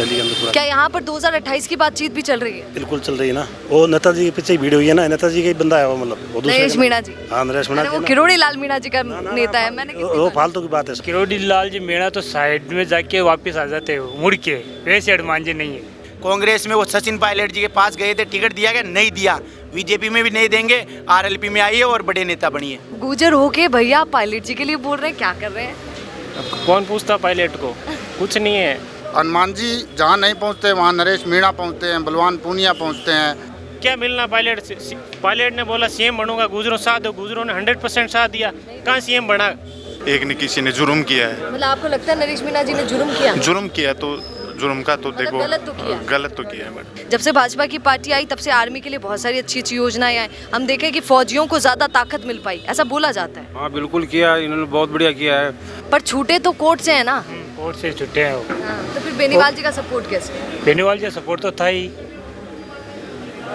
Rally के अंदर पूरा। क्या यहाँ पर 2028 की बातचीत भी चल रही है? बिल्कुल चल रही है ना, वो नेताजी के पीछे ही भीड़ हुई है ना, नेताजी का ही बंदा है वो, मतलब वो दूसरे नरेश मीणा जी। हाँ नरेश मीणा अरे जी वो ना। किरोड़ी लाल मीणा जी का नेता है, मैंने कितनी वो बार- फालतू की बात है। किरोड़ी लाल जी मीणा तो साइड में जाके वापस आ जाते हो मुड़ के, वैसे हनुमान जी नहीं है। कांग्रेस में वो सचिन पायलट जी के पास गए थे, टिकट दिया गया, नहीं दिया। बीजेपी में भी नहीं देंगे, आरएलपी में आई है और बड़े नेता बनी है। गुजर होके भैया पायलट जी के लिए बोल रहे हैं, क्या कर रहे हैं? कौन पूछता पायलट को, कुछ नहीं है। हनुमान जी जहाँ नहीं पहुँचते वहाँ नरेश मीणा पहुँचते हैं, बलवान पूनिया पहुँचते हैं। क्या मिलना पायलट से? पायलट ने बोला सीएम बनूंगा, गुजरों साथ दो, गुजरों ने 100% साथ दिया, कहाँ सीएम बना? एक ने किसी ने जुर्म किया है, मतलब आपको लगता है नरेश मीणा जी ने जुर्म किया? जुर्म किया तो जुर्म का तो देखो गलत तो किया है। गलत तो किया है मैडम। जब से भाजपा की पार्टी आई तब से आर्मी के लिए बहुत सारी अच्छी अच्छी योजनाएं आई, हम देखें कि फौजियों को ज्यादा ताकत मिल पाई, ऐसा बोला जाता है। हाँ बिल्कुल किया, इन्होंने बहुत बढ़िया किया है। पर छूटे तो कोर्ट से है ना। कोर्ट से छुट्टे हैं वो। तो फिर बेनीवाल जी का सपोर्ट कैसे? बेनीवाल जी सपोर्ट तो था ही।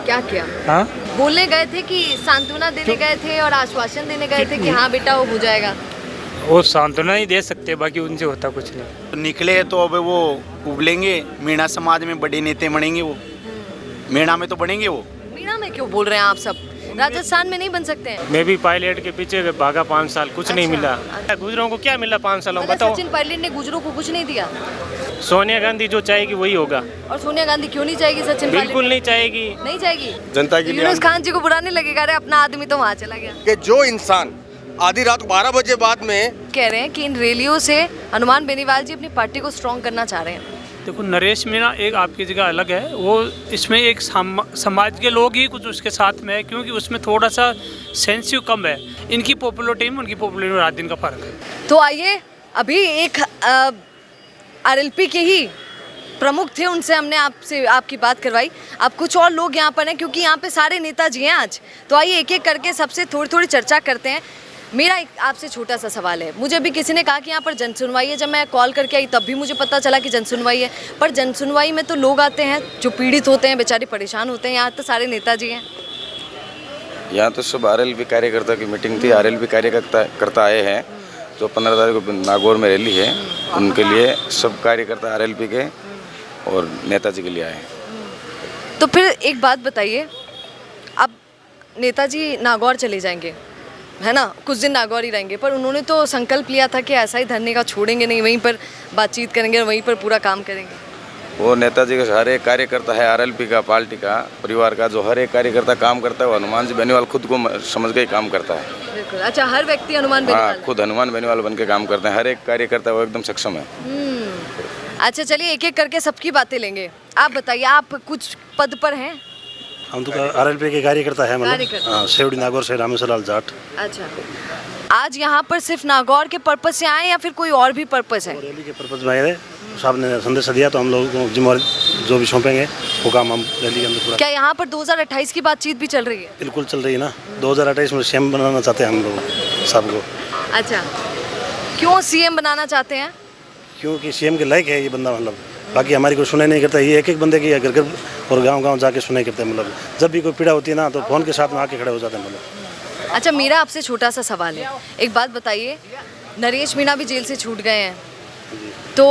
क्या किया? हाँ, बोलने गए थे कि सांत्वना देने गए थे और आश्वासन देने गए थे कि हाँ बेटा वो हो जाएगा। वो सांत्वना ही दे सकते, बाकी उनसे होता कुछ नहीं। तो निकले तो अब वो उबलेंगे, मीणा समाज में बड़े नेता बनेंगे वो, मीणा में तो बनेंगे वो। मीणा में क्यों बोल रहे हैं आप सब? राजस्थान में नहीं बन सकते हैं? मैं भी पायलट के पीछे भागा 5 साल, कुछ नहीं अच्छा, मिला। अच्छा। गुजरों को क्या मिला 5 सालों में, मतलब बताओ। सचिन पायलट ने गुजरों को कुछ नहीं दिया, सोनिया गांधी जो चाहेगी वही होगा। और सोनिया गांधी क्यों नहीं चाहेगी? सचिन पायलट बिल्कुल नहीं चाहेगी। नहीं चाहेगी। जनता के लिए यूनुस खान जी को बुरा नहीं लगेगा? अरे अपना आदमी तो वहाँ चला गया। कि जो इंसान आधी रात 12 बजे बाद में कह रहे हैं कि इन रैलियों से हनुमान बेनीवाल जी अपनी पार्टी को स्ट्रॉन्ग करना चाह रहे हैं। देखो नरेश मीणा एक आपकी जगह अलग है, वो इसमें एक समाज के लोग ही कुछ उसके साथ में है, क्योंकि उसमें थोड़ा सा सेंसिटिव कम है। इनकी पॉपुलरिटी में उनकी पॉपुलरिटी में रात दिन का फर्क है। तो आइए, अभी एक आरएलपी के ही प्रमुख थे, उनसे हमने आपसे आपकी बात करवाई। अब कुछ और लोग यहाँ पर हैं, क्योंकि यहाँ पे सारे नेताजी हैं आज। तो आइए एक एक करके सबसे थोड़ी थोड़ी चर्चा करते हैं। मेरा एक आपसे छोटा सा सवाल है, मुझे अभी किसी ने कहा कि यहाँ पर जनसुनवाई है। जब मैं कॉल करके आई तब भी मुझे पता चला कि जनसुनवाई है, पर जनसुनवाई में तो लोग आते हैं जो पीड़ित होते हैं, बेचारे परेशान होते हैं। यहाँ तो सारे नेताजी हैं। यहाँ तो सब आरएलपी कार्यकर्ता की मीटिंग थी, आरएलपी कार्यकर्ता आए हैं। जो 15 तारीख को नागौर में रैली है, उनके लिए सब कार्यकर्ता आरएलपी के और नेताजी के लिए आए हैं। तो फिर एक बात बताइए, अब नेताजी नागौर चले जाएंगे, है ना, कुछ दिन नागौर ही रहेंगे, पर उन्होंने तो संकल्प लिया था कि ऐसा ही धरने का छोड़ेंगे नहीं, वहीं पर बातचीत करेंगे और वहीं पर पूरा काम करेंगे। वो नेताजी का हर एक कार्यकर्ता है, आरएलपी का, पार्टी का, परिवार का, जो हर एक कार्यकर्ता काम करता है वो हनुमान जी बेनीवाल खुद को समझ के ही काम करता है। बिल्कुल। अच्छा, हर व्यक्ति हनुमान बेनीवाल? हाँ, खुद हनुमान बेनीवाल बन के काम करते हैं। हर एक कार्यकर्ता वो एकदम सक्षम है। अच्छा, चलिए एक एक करके सबकी बातें लेंगे। आप बताइए, आप कुछ पद पर हैं? हम तो आरएलपी के कार्यकर्ता है, मतलब कार्यकर्ता। हाँ, सेवड़ी नागौर से रामेश्वर लाल जाट। अच्छा, आज यहाँ पर सिर्फ नागौर के पर्पज से आए या फिर कोई और भी पर्पज है? रैली के पर्पज में आए थे, साहब ने संदेश दिया तो हम लोगों को जिम्मेवारी जो भी सौंपेंगे वो काम हम रैली के अंदर पूरा। क्या यहाँ पर 2028 की बातचीत भी चल रही है? बिल्कुल चल रही है ना, 2028 में सीएम बनाना चाहते हैं हम लोग सबको। अच्छा, क्यों सीएम बनाना चाहते हैं? क्योंकि सीएम के लायक है ये बंदा, मतलब बाकी हमारी कोई सुनाई नहीं करता। ये एक एक बंदे की घर घर और गांव-गांव जाके सुनाई करते हैं। मतलब जब भी कोई पीड़ा होती है ना तो फोन के साथ में आके खड़े हो जाते हैं। मतलब अच्छा, मेरा आपसे छोटा सा सवाल है, एक बात बताइए, नरेश मीणा भी जेल से छूट गए हैं, तो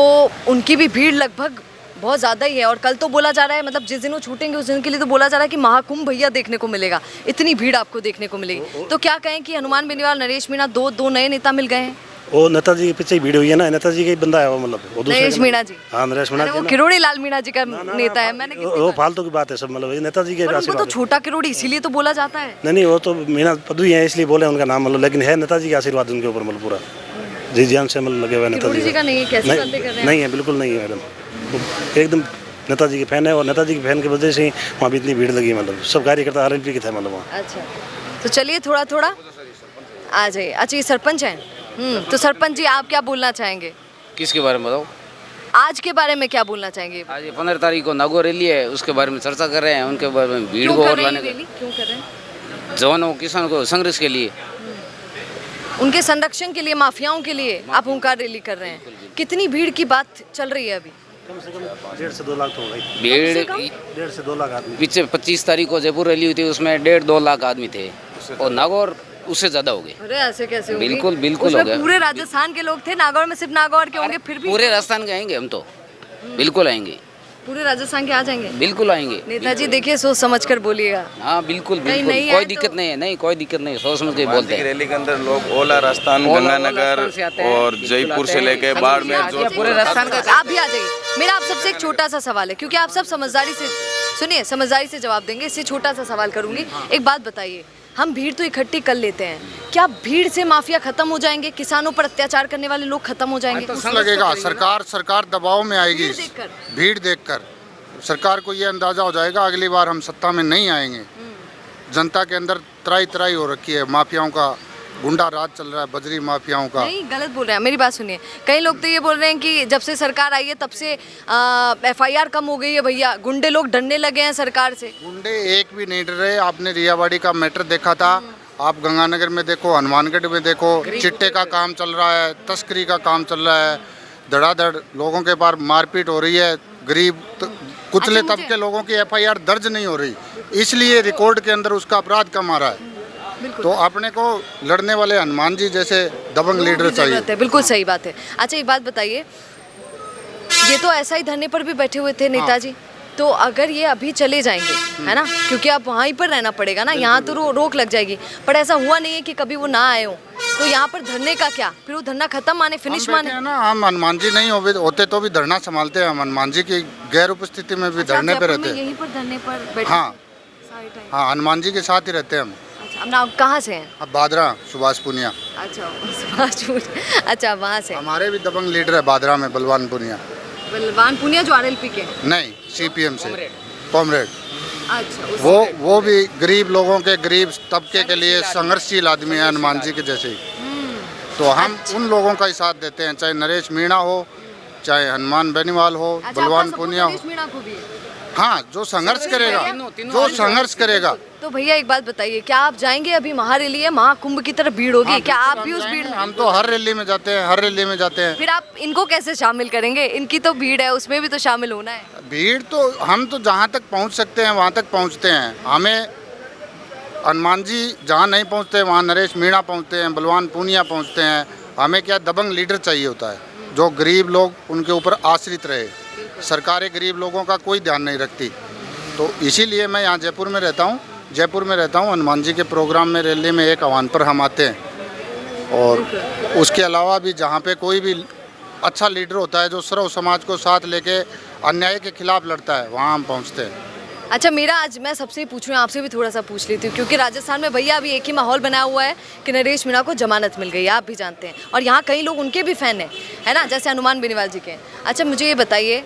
उनकी भी भीड़ लगभग बहुत ज़्यादा ही है, और कल तो बोला जा रहा है, मतलब जिस दिन वो छूटेंगे उस दिन के लिए तो बोला जा रहा है कि महाकुंभ भैया देखने को मिलेगा, इतनी भीड़ आपको देखने को मिलेगी। तो क्या कहें कि हनुमान बेनीवाल, नरेश मीणा, दो नए नेता मिल गए हैं? वो नेताजी के पीछे ही भीड़ हुई है ना, नेताजी का ही बंदा है वो, मतलब वो दूसरे नरेश मीणा जी। हाँ, नरेश मीणा अरे वो जी ना। किरोड़ी लाल मीणा जी का नेता है, मैंने कितनी वो बार- फालतू की बात है सब, मतलब ये नेताजी के पर उनको आशीर्वाद तो है। छोटा किरोड़ी इसीलिए तो बोला जाता है। नहीं, वो तो मीणा पदवी है इसलिए बोले उनका नाम, मतलब लेकिन है नेताजी का आशीर्वाद उनके ऊपर, मतलब पूरा जी जान से मतलब लगे हुए किरोड़ी नेताजी जी का नहीं है, कैसी बातें कर रहे हैं? नहीं है, बिल्कुल नहीं है मैडम, वो एकदम नेताजी के फैन है, और नेताजी के फैन की वजह से ही वहाँ भी इतनी भीड़ लगी। मतलब सब कार्यकर्ता आरएलपी के थे, मतलब वहाँ। अच्छा, तो चलिए थोड़ा थोड़ा आ जाइए। अच्छा, ये सरपंच हैं? तो सरपंच जी, आप क्या बोलना चाहेंगे? किसके बारे में बताओ? आज के बारे में क्या बोलना चाहेंगे? आज 15 तारीख को नागौर रैली है, उसके बारे में चर्चा कर रहे हैं, उनके बारे में भीड़ क्यों को कर और रहे हैं लाने रैली? क्यों कर रहे हैं? जवानों किसानों को संघर्ष के लिए, उनके संरक्षण के लिए, माफियाओं के लिए आप हुंकार रैली कर रहे हैं। कितनी भीड़ की बात चल रही है अभी? कम से कम 1.5 से 2 लाख तो होगा ही। भीड़ 1.5 से 2 लाख आदमी। पीछे 25 तारीख को जयपुर रैली हुई थी, उसमें 1.5-2 लाख आदमी थे, और नागौर उससे ज्यादा हो गए। अरे ऐसे कैसे होगी? बिल्कुल बिल्कुल हो उसमें गया। पूरे राजस्थान के लोग थे, नागौर में सिर्फ नागौर के होंगे, फिर भी पूरे राजस्थान के आएंगे हम तो, बिल्कुल आएंगे। पूरे राजस्थान के आ जाएंगे? बिल्कुल आएंगे। नेताजी देखिए सोच समझ कर बोलिएगा। हाँ बिल्कुल नहीं बिल्कुल, आए कोई तो- दिक्कत नहीं है, नहीं कोई दिक्कत नहीं है, सोच समझ के बोलते हैं। रैली के अंदर लोग ओला राजस्थान, ओला गंगानगर राजस्थान से आते हैं, और बिल्कुल जयपुर आते से हैं, लेके सब बाड़मेर, आते हैं, जोधपुर, पूरे राजस्थान का। आप भी आ जाइए। मेरा आप सबसे एक छोटा सा सवाल है, क्योंकि आप सब समझदारी से सुनिए, समझदारी से जवाब देंगे, इससे छोटा सा सवाल करूंगी। एक बात बताइए, हम भीड़ तो इकट्ठी कर लेते हैं, क्या भीड़ से माफिया खत्म हो जाएंगे? किसानों पर अत्याचार करने वाले लोग खत्म हो जाएंगे? कुछ लगेगा, सरकार दबाव में आएगी। भीड़ देखकर। भीड़ देखकर सरकार को ये अंदाजा हो जाएगा अगली बार हम सत्ता में नहीं आएंगे। जनता के अंदर त्राई त्राई हो रखी है, माफियाओं का गुंडा राज चल रहा है, बजरी माफियाओं का। नहीं, गलत बोल रहे हैं, मेरी बात सुनिए। कई लोग तो ये बोल रहे हैं कि जब से सरकार आई है तब से FIR कम हो गई है भैया, गुंडे लोग डरने लगे हैं सरकार से। गुंडे एक भी नहीं डर रहे। आपने रियावाड़ी का मैटर देखा था, आप गंगानगर में देखो, हनुमानगढ़ में देखो, चिट्टे का काम चल रहा है, तस्करी का काम चल रहा है, धड़ाधड़ लोगों के पास मारपीट हो रही है, गरीब कुचले अच्छा, तबके लोगों की FIR दर्ज नहीं हो रही, इसलिए रिकॉर्ड के अंदर उसका अपराध कम आ रहा है। तो अपने को लड़ने वाले हनुमान जी जैसे दबंग लीडर चाहिए। है, बिल्कुल सही बात है। अच्छा एक बात बताइए, ये तो ऐसा ही धरने पर भी बैठे हुए थे नेताजी, तो अगर ये अभी चले जाएंगे, है ना, क्योंकि अब वहीं पर रहना पड़ेगा ना, यहाँ तो रोक लग जाएगी, पर ऐसा हुआ नहीं है कि कभी वो ना आए हो, तो यहाँ पर धरने का क्या, फिर वो धरना खत्म माने, फिनिश माने? है ना, हम हनुमान जी नहीं होते तो भी धरना संभालते हैं, हम हनुमान जी की गैर उपस्थिति में भी धरने पे रहते हैं। यहीं पर धरने पर बैठे? हाँ हाँ, हनुमान जी के साथ ही रहते हैं हम। अच्छा, अब ना कहाँ से हैं? अब बादरा, सुभाष पुनिया। अच्छा अच्छा, वहाँ से। हमारे भी दबंग लीडर है बादरा में, बलवान पुनिया। बलवान पुनिया जो RLP के? नहीं, CPM से, कॉमरेड। अच्छा, वो भी गरीब लोगों के, गरीब तबके के लिए संघर्षशील आदमी है, हनुमान जी के जैसे ही। तो हम उन लोगों का ही साथ देते हैं, चाहे नरेश मीणा हो, चाहे हनुमान बेनीवाल हो, बलवान पुनिया हो। मीणा को भी? हाँ, जो संघर्ष करेगा, जो संघर्ष करेगा। तो भैया एक बात बताइए, क्या आप जाएंगे? अभी महारैली है, महाकुंभ की तरह भीड़ होगी, क्या आप भी उस भीड़ में? हम तो हर रैली में जाते हैं, हर रैली में जाते हैं। फिर आप इनको कैसे शामिल करेंगे? इनकी तो भीड़ है, उसमें भी तो शामिल होना है। भीड़ तो हम तो जहाँ तक पहुँच सकते हैं वहाँ तक पहुँचते हैं। हमें हनुमान जी जहाँ नहीं पहुँचते वहाँ नरेश मीणा पहुँचते हैं, बलवान पूनिया पहुँचते हैं। हमें क्या दबंग लीडर चाहिए होता है, जो गरीब लोग उनके ऊपर आश्रित रहे। सरकारें गरीब लोगों का कोई ध्यान नहीं रखती, तो इसीलिए मैं यहाँ जयपुर में रहता हूँ। हनुमान जी के प्रोग्राम में, रैली में एक आह्वान पर हम आते हैं, और उसके अलावा भी जहाँ पे कोई भी अच्छा लीडर होता है जो सर्व समाज को साथ लेके अन्याय के खिलाफ लड़ता है, वहाँ हम पहुँचते हैं। अच्छा, मेरा आज मैं सबसे ही पूछ रही हूँ, आपसे भी थोड़ा सा पूछ लेती हूँ, क्योंकि राजस्थान में भैया अभी एक ही माहौल बनाया हुआ है कि नरेश मीणा को जमानत मिल गई है, आप भी जानते हैं, और यहाँ कई लोग उनके भी फ़ैन हैं, है ना, जैसे हनुमान बेनीवाल जी के। अच्छा मुझे ये बताइए,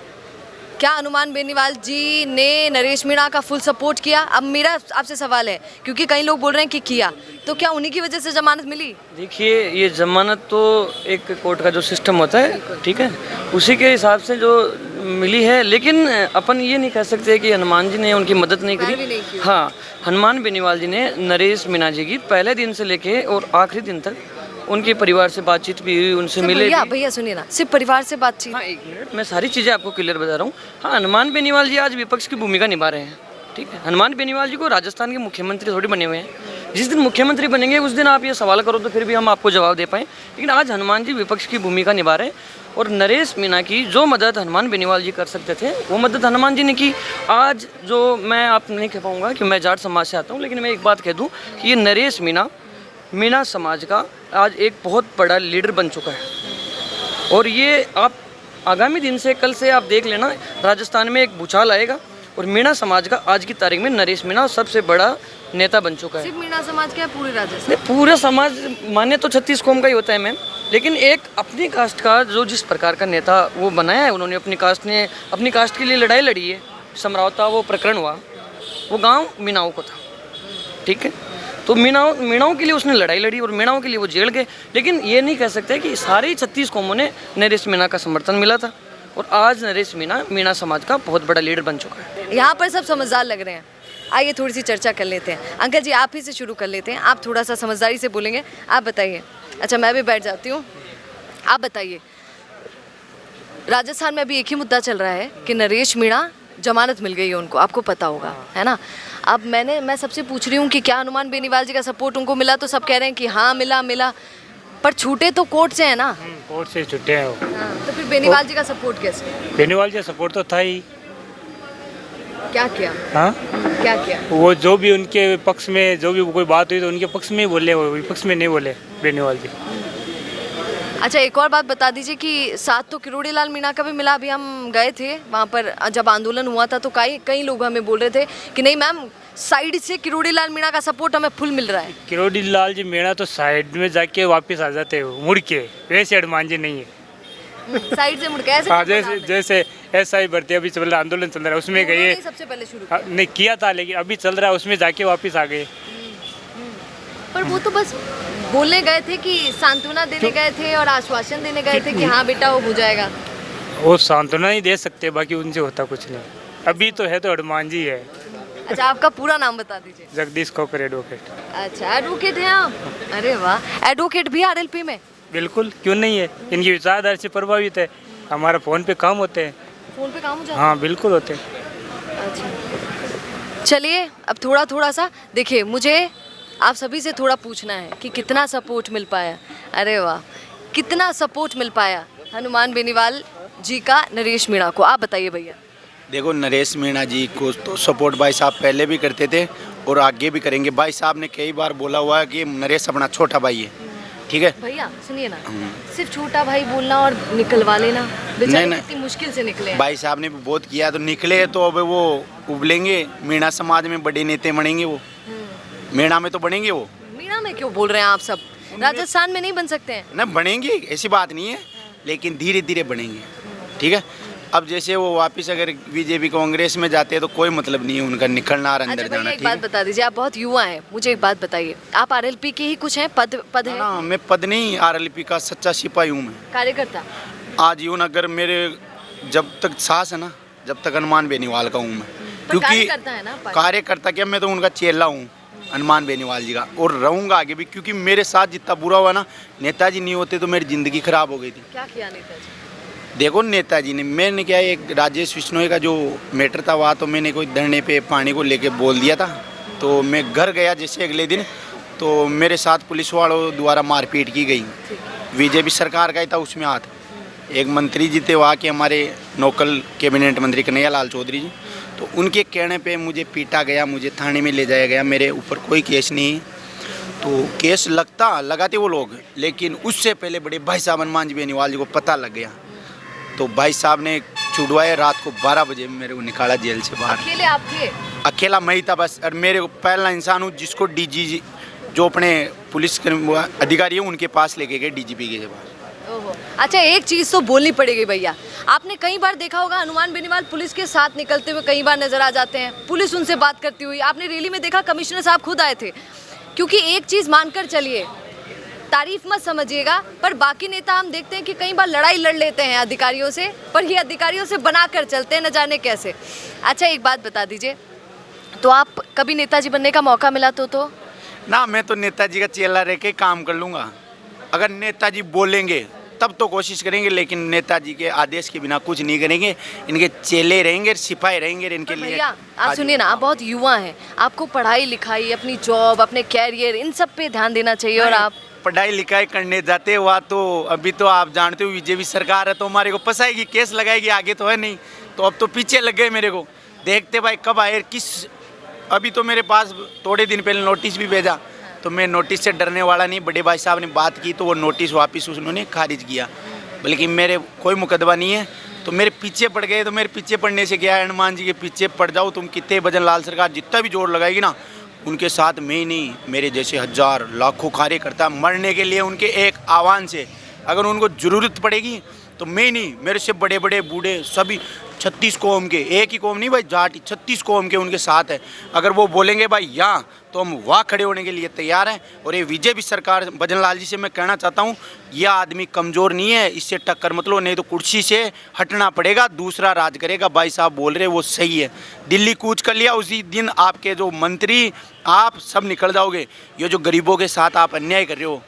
क्या हनुमान बेनीवाल जी ने नरेश मीणा का फुल सपोर्ट किया? अब मेरा आपसे सवाल है, क्योंकि कई लोग बोल रहे हैं कि किया, तो क्या उन्हीं की वजह से जमानत मिली? देखिए, ये जमानत तो एक कोर्ट का जो सिस्टम होता है, ठीक है, उसी के हिसाब से जो मिली है, लेकिन अपन ये नहीं कह सकते कि हनुमान जी ने उनकी मदद नहीं करी। हाँ, हनुमान बेनीवाल जी ने नरेश मीणा जी की पहले दिन से लेके और आखिरी दिन तक उनके परिवार से बातचीत भी हुई, उनसे मिले भी। भैया सुनिए ना, सिर्फ परिवार से बातचीत? हाँ, एक मिनट, मैं सारी चीज़ें आपको क्लियर बता रहा हूँ। हाँ, हनुमान बेनीवाल जी आज विपक्ष की भूमिका निभा रहे हैं, ठीक है। हनुमान बेनीवाल जी को राजस्थान के मुख्यमंत्री थोड़ी बने हुए हैं। जिस दिन मुख्यमंत्री बनेंगे उस दिन आप ये सवाल करो तो फिर भी हम आपको जवाब दे पाएँ, लेकिन आज हनुमान जी विपक्ष की भूमिका निभा रहे हैं। और नरेश मीणा की जो मदद हनुमान बेनीवाल जी कर सकते थे, वो मदद हनुमान जी ने की। आज जो मैं आप नहीं कह पाऊँगा कि मैं जाट समाज से आता हूँ, लेकिन मैं एक बात कह दूँ कि ये नरेश मीणा समाज का आज एक बहुत बड़ा लीडर बन चुका है। और ये आप आगामी दिन से, कल से आप देख लेना, राजस्थान में एक भूचाल आएगा, और मीणा समाज का आज की तारीख में नरेश मीणा सबसे बड़ा नेता बन चुका है। सिर्फ मीणा समाज क्या, पूरे राजस्थान? पूरा समाज माने तो 36 कौम का ही होता है मैम, लेकिन एक अपनी कास्ट का जो जिस प्रकार का नेता वो बनाया है, उन्होंने अपनी कास्ट ने अपनी कास्ट के लिए लड़ाई लड़ी है। समरावता वो प्रकरण हुआ, वो गाँव मीणाओं को था, ठीक है, तो मीणाओं के लिए उसने लड़ाई लड़ी और मीणाओं के लिए वो जेल गए। लेकिन ये नहीं कह सकते कि सारे 36 कौमों ने नरेश मीणा का समर्थन मिला था, और आज नरेश मीणा समाज का बहुत बड़ा लीडर बन चुका है। यहाँ पर सब समझदार लग रहे हैं, आइए थोड़ी सी चर्चा कर लेते हैं। अंकल जी, आप ही से शुरू कर लेते हैं, आप थोड़ा सा समझदारी से बोलेंगे, आप बताइए। अच्छा, मैं भी बैठ जाती हूँ, आप बताइए। राजस्थान में अभी एक ही मुद्दा चल रहा है कि नरेश मीणा जमानत मिल गई है उनको, आपको पता होगा, है ना। अब मैं सबसे पूछ रही हूँ कि क्या हनुमान बेनीवाल जी का सपोर्ट उनको मिला? तो सब कह रहे हैं कि हाँ मिला, पर छूटे तो कोर्ट से है ना। कोर्ट से छूटे हैं वो। हाँ, तो फिर बेनीवाल जी का सपोर्ट कैसे? बेनीवाल जी का सपोर्ट तो था ही, क्या किया? हाँ, क्या किया? वो जो भी उनके पक्ष में जो भी कोई बात हुई तो उनके पक्ष में ही बोले, वो विपक्ष में नहीं बोले बेनीवाल जी। अच्छा, एक और बात बता दीजिए कि साथ तो किरोड़ी लाल मीणा का भी मिला। अभी हम गए थे वहाँ पर जब आंदोलन हुआ था तो कई लोग हमें बोल रहे थे कि नहीं मैम, साइड से किरोड़ी लाल मीणा का सपोर्ट हमें फुल मिल रहा है। किरोड़ी लाल जी मीणा तो साइड में जाके वापस आ जाते हैं मुड़ के, वैसे हनुमान जी नहीं है। साइड से मुड़ के ऐसे हाँ, जैसे ऐसा ही भर्ती अभी चल रहा, आंदोलन चल रहा है उसमें गए, सबसे पहले शुरू हाँ, नहीं किया था लेकिन अभी चल रहा है उसमें जाके वापस आ गए। पर वो तो बस बोलने गए थे कि सांत्वना देने गए थे और आश्वासन देने गए थे कि हाँ बेटा वो हो जाएगा। वो सांत्वना ही दे सकते, बाकी उनसे होता कुछ नहीं। अभी तो है तो हनुमान जी है। अच्छा, आपका पूरा नाम बता दीजिए। जगदीश खोकर एडवोकेट। अच्छा, एडवोकेट हैं आप? अरे वाह, एडवोकेट भी आरएलपी में? बिल्कुल, क्यों नहीं है, इनकी विचारधारा से प्रभावित है। हमारा फ़ोन पे काम होते हैं। फ़ोन पे काम हो जाता है? हाँ बिल्कुल होते हैं। अच्छा, चलिए अब थोड़ा सा देखिए, मुझे आप सभी से थोड़ा पूछना है कि कितना सपोर्ट मिल पाया। अरे वाह, कितना सपोर्ट मिल पाया हनुमान बेनीवाल जी का नरेश मीणा को, आप बताइए भैया। देखो, नरेश मीणा जी को तो सपोर्ट भाई साहब पहले भी करते थे और आगे भी करेंगे। भाई साहब ने कई बार बोला हुआ है कि नरेश अपना छोटा भाई है, ठीक है। भैया सुनिए ना, सिर्फ छोटा भाई बोलना और निकलवा लेना, बेचारे नहीं। कितनी मुश्किल से निकले हैं। भाई साहब ने भी बहुत किया तो निकले, तो अब वो उबलेंगे, मीणा समाज में बड़े नेता बनेंगे वो। मीणा में तो बनेंगे वो। मीणा में क्यों बोल रहे हैं आप सब? राजस्थान में नहीं बन सकते हैं? ना, बनेंगे, ऐसी बात नहीं है, लेकिन धीरे धीरे बनेंगे, ठीक है। अब जैसे वो वापस अगर बीजेपी कांग्रेस में जाते हैं तो कोई मतलब नहीं है उनका निकलना और अंदर जाना। एक बात बता दीजिए, आप बहुत युवा हैं, मुझे एक बात बताइए, आप आरएलपी के ही कुछ हैं, पद है? ना, मैं पद नहीं, आरएलपी का सच्चा सिपाही हूँ मैं, कार्यकर्ता। आजीवन, अगर मेरे जब तक सांस है ना, जब तक हनुमान बेनीवाल का हूँ मैं, क्योंकि कार्यकर्ता क्या, मैं तो उनका चेला हूँ हनुमान बेनीवाल जी का, और रहूँगा आगे भी, क्योंकि मेरे साथ जितना बुरा हुआ ना, नेताजी नहीं होते तो मेरी ज़िंदगी खराब हो गई थी। क्या किया नेताजी? देखो, नेताजी ने, मैंने क्या, एक राजेश बिश्नोई का जो मैटर था वहाँ तो मैंने कोई धरने पे पानी को लेके बोल दिया था, तो मैं घर गया जैसे अगले दिन, तो मेरे साथ पुलिस वालों द्वारा मारपीट की गई। बीजेपी सरकार का ही था उसमें हाथ। एक मंत्री जी थे वहाँ के, हमारे लोकल कैबिनेट मंत्री कन्हैया लाल चौधरी जी, तो उनके कहने पे मुझे पीटा गया, मुझे थाने में ले जाया गया। मेरे ऊपर कोई केस नहीं, तो केस लगाते वो लोग, लेकिन उससे पहले बड़े भाई साहब हनुमान जी बेनीवाल जी को पता लग गया, तो भाई साहब ने छुड़वाया। रात को 12 बजे मेरे को निकाला जेल से बाहर। अकेले आप थे? अकेला मैं ही था बस, और मेरे पहला इंसान हूँ जिसको डीजी जो अपने पुलिस अधिकारी हैं उनके पास लेके गए, डीजीपी के पास। ओहो, अच्छा, एक चीज़ तो बोलनी पड़ेगी भैया, आपने कई बार देखा होगा हनुमान बेनीवाल पुलिस के साथ निकलते हुए कई बार नजर आ जाते हैं, पुलिस उनसे बात करती हुई। आपने रैली में देखा, कमिश्नर साहब खुद आए थे। क्योंकि एक चीज़ मानकर चलिए, तारीफ मत समझिएगा, पर बाकी नेता हम देखते हैं कि कई बार लड़ाई लड़ लेते हैं अधिकारियों से, पर ये अधिकारियों से बना कर चलते हैं, न जाने कैसे। अच्छा, एक बात बता दीजिए, तो आप कभी नेताजी बनने का मौका मिला तो? ना, मैं तो नेताजी का चेला रह के काम कर लूँगा। अगर नेताजी बोलेंगे तब तो कोशिश करेंगे, लेकिन नेताजी के आदेश के बिना कुछ नहीं करेंगे। इनके चेले रहेंगे, सिपाही रहेंगे इनके लिए। भैया आप सुनिए ना, आप बहुत युवा हैं, आपको पढ़ाई लिखाई, अपनी जॉब, अपने कैरियर, इन सब पे ध्यान देना चाहिए। और आप पढ़ाई लिखाई करने जाते हुआ तो अभी तो आप जानते हो बीजेपी सरकार है तो हमारे को फंसाएगी, केस लगाएगी, आगे तो है नहीं, तो अब तो पीछे लग गए मेरे को। देखते भाई कब आए किस। अभी तो मेरे पास थोड़े दिन पहले नोटिस भी भेजा, तो मैं नोटिस से डरने वाला नहीं। बड़े भाई साहब ने बात की तो वो नोटिस वापस उन्होंने खारिज किया, बल्कि मेरे कोई मुकदमा नहीं है। तो मेरे पीछे पड़ गए, तो मेरे पीछे पड़ने से क्या है, हनुमान जी के पीछे पड़ जाओ तुम, कितने भजन लाल सरकार जितना भी जोर लगाएगी ना, उनके साथ मैं ही नहीं, मेरे जैसे हजार लाखों कार्यकर्ता मरने के लिए उनके एक आह्वान से, अगर उनको ज़रूरत पड़ेगी तो मैं नहीं, मेरे से बड़े बड़े बूढ़े सभी 36 कौम के, एक ही कौम नहीं भाई, जाट 36 कौम के उनके साथ है। अगर वो बोलेंगे भाई यहाँ, तो हम वहाँ खड़े होने के लिए तैयार हैं। और ये बीजेपी सरकार, भजन लाल जी से मैं कहना चाहता हूँ, यह आदमी कमज़ोर नहीं है, इससे टक्कर मत लो, नहीं तो कुर्सी से हटना पड़ेगा, दूसरा राज करेगा। भाई साहब बोल रहे वो सही है, दिल्ली कूच कर लिया, उसी दिन आपके जो मंत्री आप सब निकल जाओगे। ये जो गरीबों के साथ आप अन्याय कर रहे हो।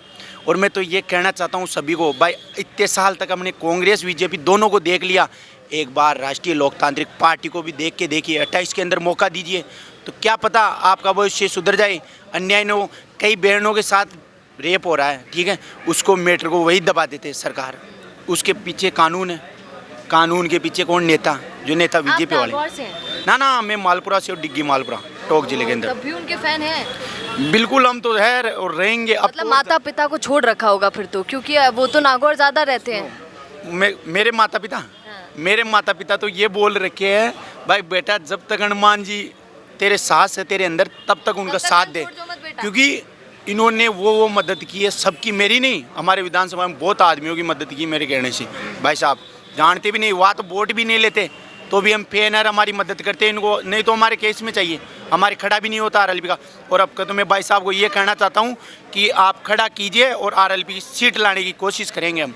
और मैं तो ये कहना चाहता हूँ सभी को, भाई इतने साल तक हमने कांग्रेस बीजेपी दोनों को देख लिया, एक बार राष्ट्रीय लोकतांत्रिक पार्टी को भी देख के देखिए, 28 के अंदर मौका दीजिए, तो क्या पता आपका भविष्य सुधर जाए। अन्याय न हो, कई बहनों के साथ रेप हो रहा है, ठीक है, उसको मैटर को वही दबा देते सरकार, उसके पीछे कानून है, कानून के पीछे कौन नेता, जो नेता आप बीजेपी वाले। नागौर से हैं? ना मैं मालपुरा से, और डिग्गी मालपुरा टोक जिले के अंदर। तब भी उनके फैन हैं? बिल्कुल, हम तो है और रहेंगे। अब मतलब माता पिता को छोड़ रखा होगा फिर तो, क्योंकि वो तो नागौर ज्यादा रहते हैं। मेरे माता पिता तो ये बोल रखे हैं, भाई बेटा जब तक हनुमान जी तेरे साथ है तेरे अंदर, तब तक उनका साथ दे, क्योंकि इन्होंने वो मदद की है सबकी, मेरी नहीं, हमारे विधानसभा में बहुत आदमियों की मदद की मेरे कहने से। भाई साहब जानते भी नहीं, वहाँ तो वोट भी नहीं लेते, तो भी हम फैनर हमारी मदद करते हैं इनको, नहीं तो हमारे केस में चाहिए, हमारे खड़ा भी नहीं होता आरएलपी का। और अब तो मैं भाई साहब को ये कहना चाहता हूँ कि आप खड़ा कीजिए और आरएलपी की सीट लाने की कोशिश करेंगे हम।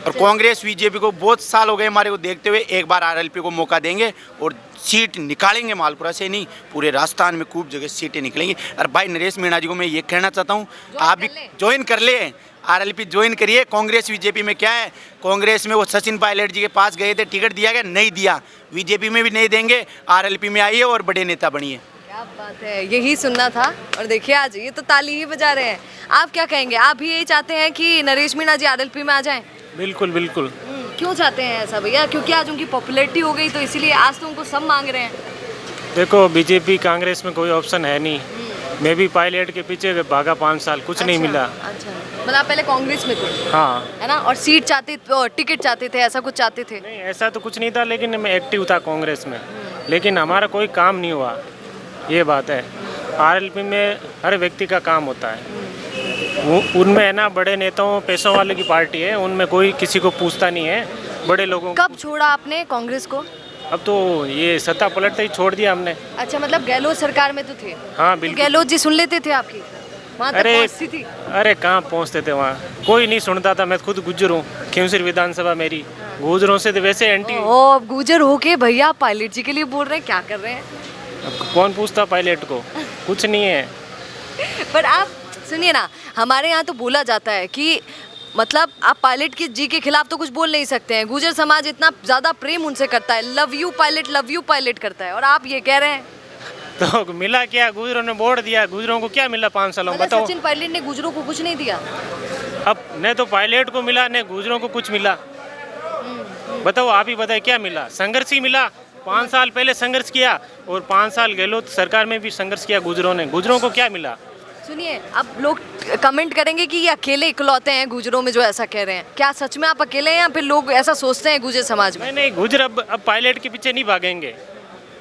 और कांग्रेस बीजेपी को बहुत साल हो गए हमारे को देखते हुए, एक बार आरएलपी को मौका देंगे और सीट निकालेंगे। मालपुरा से नहीं, पूरे राजस्थान में खूब जगह सीटें निकलेंगी। और भाई नरेश मीणा जी को मैं ये कहना चाहता हूँ, आप भी ज्वाइन कर ले, आरएलपी ज्वाइन करिए। कांग्रेस बीजेपी में क्या है, कांग्रेस में वो सचिन पायलट जी के पास गए थे, टिकट दिया गया, नहीं दिया, बीजेपी में भी नहीं देंगे, आरएलपी में आइए और बड़े नेता बनिए। क्या बात है, यही सुनना था। और देखिए आज ये तो ताली ही बजा रहे हैं। आप क्या कहेंगे, आप भी यही चाहते हैं कि नरेश मीणा जी आरएलपी में आ जाएं? बिल्कुल बिल्कुल। क्यों चाहते हैं ऐसा भैया? क्योंकि आज उनकी पॉपुलैरिटी हो गई तो इसीलिए आज तो उनको सब मांग रहे हैं। देखो बीजेपी कांग्रेस में कोई ऑप्शन है नहीं, मैं भी पायलट के पीछे भागा 5 साल, कुछ नहीं मिला। अच्छा, मतलब आप पहले कांग्रेस में थे? हाँ, है ना, और सीट चाहते, टिकट चाहते थे, ऐसा कुछ चाहते थे? नहीं ऐसा तो कुछ नहीं था, लेकिन मैं एक्टिव था कांग्रेस में, लेकिन हमारा कोई काम नहीं हुआ, ये बात है। आरएलपी में हर व्यक्ति का काम होता है, वो उनमें है ना, बड़े नेताओं पैसों वाले की पार्टी है, उनमें कोई किसी को पूछता नहीं है, बड़े लोगों। कब छोड़ा आपने कांग्रेस को? अब तो ये सत्ता पलटते ही छोड़ दिया हमने। अच्छा, मतलब गहलोत सरकार में तो थे? हाँ बिल्कुल। तो गहलोत जी सुन लेते थे आपकी? वहाँ तक पहुँचती थी? अरे कहाँ पहुँचते थे वहाँ, कोई नहीं सुनता था। मैं खुद गुज्जर हूँ, खिंवसर विधानसभा मेरी, गुजरों से तो वैसे एंटी। ओ, गुजर होके भैया पायलट जी के लिए बोल रहे हैं, क्या कर रहे हैं? अब कौन पूछता पायलट को, कुछ नहीं है। पर आप सुनिए ना, हमारे यहाँ तो बोला जाता है कि मतलब आप पायलट की जी के खिलाफ तो कुछ बोल नहीं सकते हैं, गुजर समाज इतना ज़्यादा प्रेम उनसे करता है, लव यू पायलट करता है, और आप ये कह रहे हैं। तो मिला क्या, गुजरों ने वोट दिया, गुजरों को क्या मिला 5 सालों में, बताओ। सचिन पायलट ने गुजरों को कुछ नहीं दिया। अब न तो पायलट को मिला न गुजरों को कुछ मिला, बताओ आप ही बताए क्या मिला। संघर्ष ही मिला, 5 साल पहले संघर्ष किया और 5 साल गहलोत सरकार में भी संघर्ष किया गुजरों ने, गुजरों को क्या मिला। सुनिए, अब लोग कमेंट करेंगे कि ये अकेले इकलौते हैं गुजरों में जो ऐसा कह रहे हैं, क्या सच में आप अकेले हैं या फिर लोग ऐसा सोचते हैं गुजर समाज में? नहीं, गुजर अब पायलट के पीछे नहीं भागेंगे,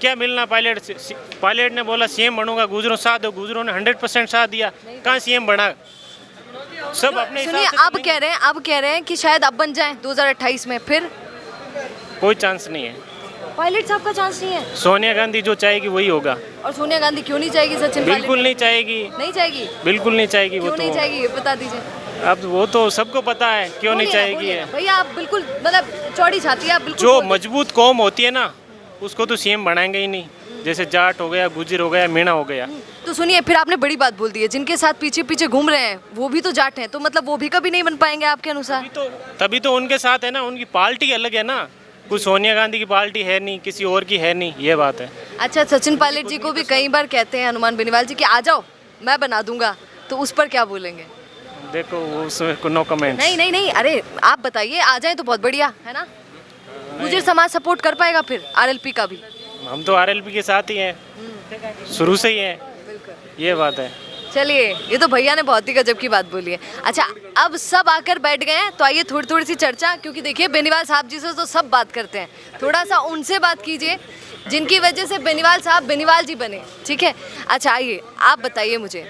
क्या मिलना पायलट से। पायलट ने बोला सीएम बनूंगा, गुजरों साथ दो, गुजरों ने 100% साथ दिया, कहाँ सीएम बना, सब अपने। सुनिए, अब कह रहे हैं कि शायद अब बन जाए 2028 में, फिर कोई चांस नहीं है, पायलट साहब का चांस नहीं है। सोनिया गांधी जो चाहेगी वही होगा। और सोनिया गांधी क्यों नहीं चाहेगी सचिन? बिल्कुल नहीं चाहेगी। नहीं चाहेगी? बिल्कुल नहीं चाहेगी। वो क्यों तो नहीं चाहेगी, ये बता दीजिए। अब वो तो सबको पता है क्यों नहीं चाहेगी। भैया आप बिल्कुल मतलब चौड़ी छाती है, आप बिल्कुल। जो मजबूत कौम होती है ना, उसको तो सीएम बनाएंगे ही नहीं, जैसे जाट हो गया, गुजर हो गया, मीणा हो गया। तो सुनिए, फिर आपने बड़ी बात बोल दी है, जिनके साथ पीछे पीछे घूम रहे हैं वो भी तो जाट हैं, तो मतलब वो भी कभी नहीं बन पाएंगे आपके अनुसार? तभी तो उनके साथ है ना, उनकी पार्टी अलग है ना, कुछ सोनिया गांधी की पार्टी है नहीं, किसी और की है नहीं, ये बात है। अच्छा, सचिन पायलट जी को भी कई बार कहते हैं हनुमान बेनीवाल जी कि आ जाओ मैं बना दूंगा, तो उस पर क्या बोलेंगे? देखो उसमें नो कमेंट। नहीं, अरे आप बताइए, आ जाए तो बहुत बढ़िया है ना, गुजर समाज सपोर्ट कर पाएगा फिर आरएलपी का भी। हम तो आरएलपी के साथ ही हैं, शुरू से ही हैं, ये बात है। चलिए, ये तो भैया ने बहुत ही गजब की बात बोली है। अच्छा, अब सब आकर बैठ गए हैं, तो आइए थोड़ी सी चर्चा, क्योंकि देखिए बेनीवाल साहब जी से तो सब बात करते हैं, थोड़ा सा उनसे बात कीजिए जिनकी वजह से बेनीवाल साहब बेनीवाल जी बने, ठीक है? अच्छा आइए, आप बताइए मुझे,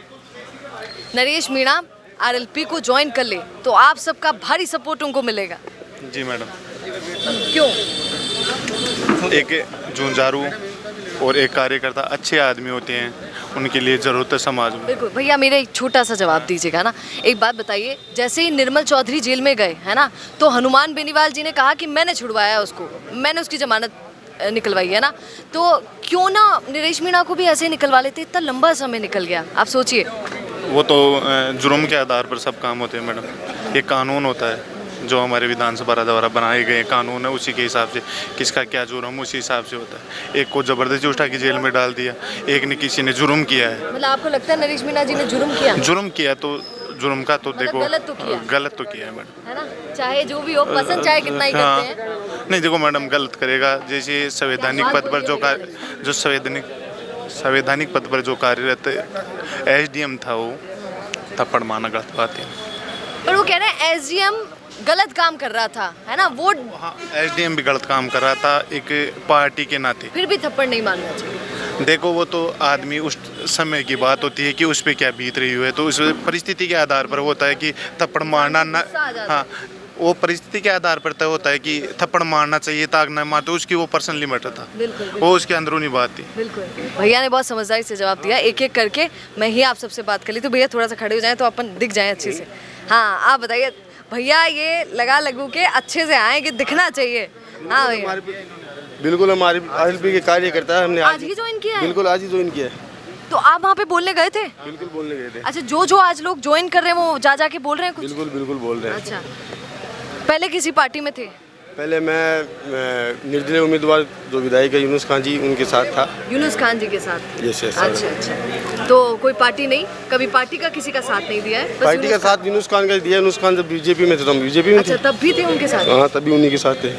नरेश मीणा आरएलपी को ज्वाइन कर ले तो आप सबका भारी सपोर्ट उनको मिलेगा? जी मैडम। क्यों? एक जुझारू और एक कार्यकर्ता अच्छे आदमी होते हैं, उनके लिए ज़रूरत है समाज में। बिल्कुल भैया, मेरा एक छोटा सा जवाब दीजिएगा ना। एक बात बताइए, जैसे ही निर्मल चौधरी जेल में गए है ना, तो हनुमान बेनीवाल जी ने कहा कि मैंने छुड़वाया उसको, मैंने उसकी जमानत निकलवाई है ना, तो क्यों ना नरेश मीणा को भी ऐसे निकलवा लेते? इतना लंबा समय निकल गया, आप सोचिए। वो तो जुर्म के आधार पर सब काम होते हैं मैडम, एक कानून होता है जो हमारे विधानसभा द्वारा बनाए गए कानून है, उसी के हिसाब से किसका क्या जुर्म उसी हिसाब से होता है। एक को ज़बरदस्ती उठा के जेल में डाल दिया, एक ने किसी ने जुर्म किया है। मतलब आपको लगता है नरेश मीणा जी ने जुर्म किया? जुर्म किया तो जुर्म का तो मतलब देखो गलत तो किया है। गलत तो किया है मैडम। है ना, चाहे जो भी हो, पसंद चाहे कितना ही करते हैं। नहीं देखो मैडम, गलत करेगा। जैसे संवैधानिक पद पर जो संवैधानिक पद पर जो कार्यरत SDM था, वो थप्पड़ मारना गलत बात है। पर वो कह रहे हैं SDM गलत काम कर रहा था, है ना, वो हाँ, SDM भी गलत काम कर रहा था एक पार्टी के नाते। फिर भी थप्पड़ नहीं मारना चाहिए। देखो वो तो आदमी उस समय की बात होती है कि उस पर क्या बीत रही हुई है, तो उस परिस्थिति के आधार पर होता है कि थप्पड़ मारना ना, हाँ वो परिस्थिति के आधार पर तय होता है कि थप्पड़ मारना चाहिए ताकि ना मारते, उसकी वो पर्सनली मैटर था। बिल्कुल, वो उसके अंदरूनी बात थी। बिल्कुल, भैया ने बहुत समझदारी से जवाब दिया। एक एक करके मैं ही आप सबसे बात कर ली, तो भैया थोड़ा सा खड़े हो जाएं तो अपन दिख जाएं अच्छे से। हाँ आप बताइए भैया, ये लगा लगू के अच्छे से आए कि दिखना चाहिए। हाँ भैया, बिल्कुल हमारे RLP के कार्यकर्ता है, हमने आज ही ज्वाइन किया है? बिल्कुल आज ही ज्वाइन किया है। तो आप वहाँ पे बोलने गए थे? बिल्कुल बोलने गए थे। अच्छा, जो आज लोग ज्वाइन कर रहे हैं वो जा के बोल रहे हैं कुछ? बिल्कुल बोल रहे हैं। अच्छा, पहले किसी पार्टी में थे? पहले मैं निर्दलीय उम्मीदवार जो विधायक है यूनुस खान जी, उनके साथ था। यूनुस खान जी के साथ? यस। अच्छा, तो कोई पार्टी नहीं, कभी पार्टी का किसी का साथ नहीं दिया है? पार्टी का साथ यूनुस खान का दिया। यूनुस खान जब BJP में थे तो हम BJP में थे। अच्छा, तब भी थे उनके साथ? हाँ, तभी उन्हीं के साथ थे।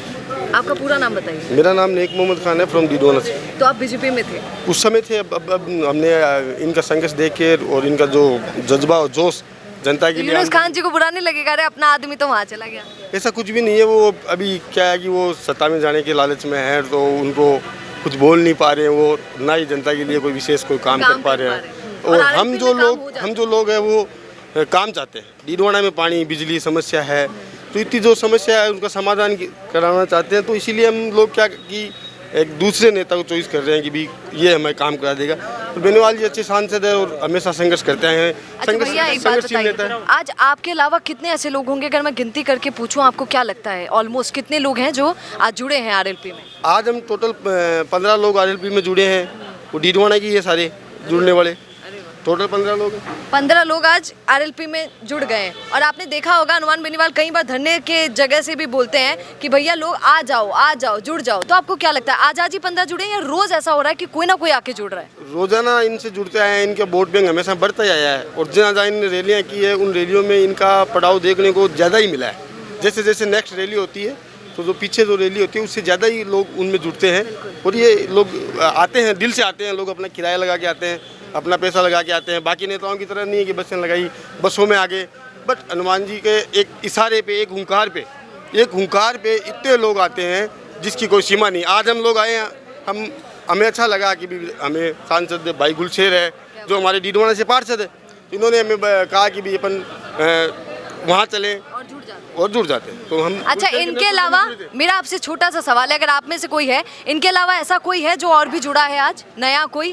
आपका पूरा नाम बताइए। मेरा नाम नेक मोहम्मद खान है, फ्रॉम डीडवाना से। तो आप BJP में थे? उस समय थे। अब हमने इनका संघर्ष देख के और इनका जो जज्बा और जोश जनता के लिए। यूनुस खान जी को बुरा नहीं लगेगा? अरे अपना आदमी तो वहाँ चला गया। ऐसा कुछ भी नहीं है। वो अभी क्या है कि वो सत्ता में जाने के लालच में है, तो उनको कुछ बोल नहीं पा रहे हैं। वो ना ही जनता के लिए कोई विशेष कोई काम कर पा रहे हैं। और हम जो लोग हैं वो काम चाहते हैं। डीडवाना में पानी बिजली समस्या है, तो इतनी जो समस्या है उनका समाधान कराना चाहते हैं। तो इसीलिए हम लोग क्या कि एक दूसरे नेता को चॉइस कर रहे हैं कि भी ये हमें काम करा देगा। तो बेनीवाल जी अच्छे सांसद है और हमेशा संघर्ष करते हैं। अच्छा भैया, एक बात बताइए, आज आपके अलावा कितने ऐसे लोग होंगे, अगर मैं गिनती करके पूछूं आपको क्या लगता है ऑलमोस्ट कितने लोग हैं जो आज जुड़े हैं RLP में? आज हम टोटल 15 लोग RLP में जुड़े हैं। वो डीडवाना की है सारे जुड़ने वाले, टोटल 15 लोग हैं। 15 लोग आज RLP में जुड़ गए हैं। और आपने देखा होगा हनुमान बेनीवाल कई बार धरने के जगह से भी बोलते हैं कि भैया लोग आ जाओ जुड़ जाओ। तो आपको क्या लगता है आज ही 15 जुड़े या रोज ऐसा हो रहा है कि कोई ना कोई आके जुड़ रहा है? रोजाना इनसे जुड़ते आए हैं। इनका वोट बैंक हमेशा बढ़ता ही आया है और जहाँ जहाँ इन्होंने रैलियाँ की है उन रैलियों में इनका पड़ाव देखने को ज़्यादा ही मिला है। जैसे जैसे नेक्स्ट रैली होती है तो जो पीछे जो रैली होती है उससे ज़्यादा ही लोग उनमें जुड़ते हैं। और ये लोग आते हैं, दिल से आते हैं। लोग अपना किराया लगा के आते हैं, अपना पैसा लगा के आते हैं। बाकी नेताओं की तरह नहीं है कि बसें लगाई, बसों में आगे। बट हनुमान जी के एक इशारे पे, एक हुंकार पे इतने लोग आते हैं जिसकी कोई सीमा नहीं। आज हम लोग आए हैं, हमें अच्छा लगा कि भी हमें सांसद भाई गुलशेर है जो हमारे डीडवाना से पार्षद है, इन्होंने हमें कहा कि भी अपन वहाँ चलें और जुड़ जाते हैं। तो हम अच्छा, इनके अलावा मेरा आपसे छोटा सा सवाल है, अगर आप में से कोई है, इनके अलावा ऐसा कोई है जो और भी जुड़ा है आज नया कोई?